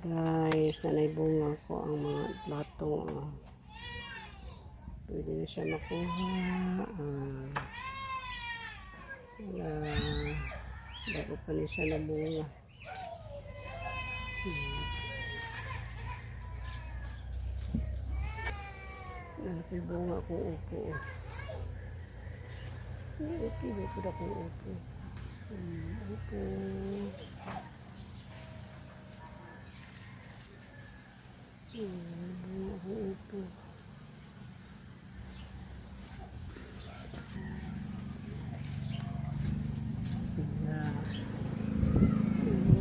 Guys, nanay bunga ko ang mga platong. Pwede na siya makuha. Wala. Bago pa na siya na bunga. Nalaki bunga kong upo. Okay, dito na kong upo. Upo. Bunga kong upo.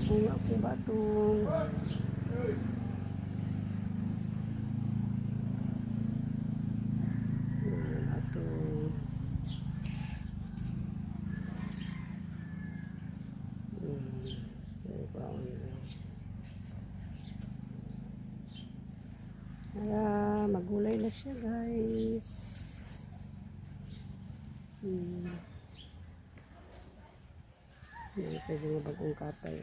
Bunga akong batong. Batong. Magulay na siya, guys. Yan, pwede nga bagong katay.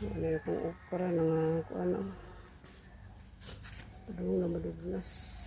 Wala yung kung okra na nga kung ano. Padung na madugnas.